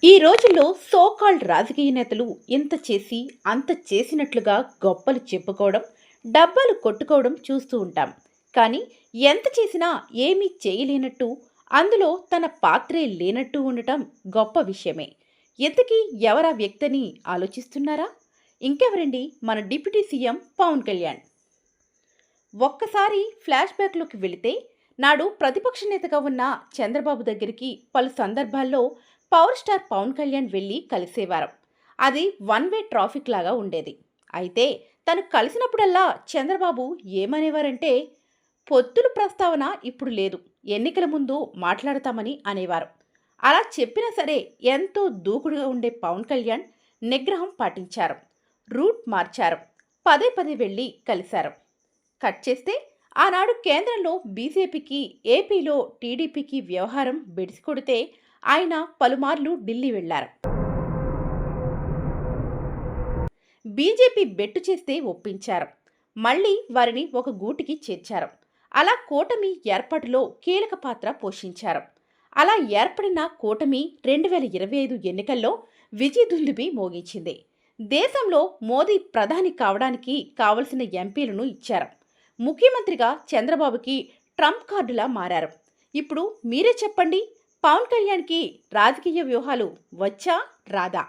ఈ రోజుల్లో so called రాజకీయ నేతలు ఇంత చేసి అంత చేసినట్లుగా గొప్పలు చెప్పుకోవడం, డబ్బాలు కొట్టుకోవడం చూస్తూ ఉంటాం. కానీ ఎంత చేసినా ఏమీ చేయలేనట్టు, అందులో తన పాత్రే లేనట్టు ఉండటం గొప్ప విషయమే. ఇంతకీ ఎవరా వ్యక్తిని ఆలోచిస్తున్నారా? ఇంకెవరండి, మన డిప్యూటీ సీఎం పవన్ కళ్యాణ్. ఒక్కసారి ఫ్లాష్ బ్యాక్లోకి వెళితే, నాడు ప్రతిపక్ష నేతగా ఉన్న చంద్రబాబు దగ్గరికి పలు సందర్భాల్లో పవర్ స్టార్ పవన్ కళ్యాణ్ వెళ్ళి కలిసేవారు. అది వన్ వే ట్రాఫిక్ లాగా ఉండేది. అయితే తను కలిసినప్పుడల్లా చంద్రబాబు ఏమనేవారంటే, పొత్తుల ప్రస్తావన ఇప్పుడు లేదు, ఎన్నికల ముందు మాట్లాడతామని అనేవారు. అలా చెప్పినా సరే ఎంతో దూకుడుగా ఉండే పవన్ కళ్యాణ్ నిగ్రహం పాటించారు. రూట్ మార్చారు. పదే పదే వెళ్ళి కలిశారు. కట్ చేస్తే, ఆనాడు కేంద్రంలో బీజేపీకి, ఏపీలో టీడీపీకి వ్యవహారం బెడిసికొడితే ఆయన పలుమార్లు ఢిల్లీ వెళ్లారు. బీజేపీ బెట్టు చేస్తే ఒప్పించారు. మళ్లీ వారిని ఒక గూటికి చేర్చారు. అలా కూటమి ఏర్పాటులో కీలక పాత్ర పోషించారు. అలా ఏర్పడిన కూటమి 2025 ఎన్నికల్లో విజయదుందుబి మోగించింది. దేశంలో మోదీ ప్రధాని కావడానికి కావలసిన ఎంపీలను ఇచ్చారు. ముఖ్యమంత్రిగా చంద్రబాబుకి ట్రంప్ కార్డులా మారారు. ఇప్పుడు మీరే చెప్పండి, పవన్ కళ్యాణ్కి రాజకీయ వ్యూహాలు వచ్చా రాదా?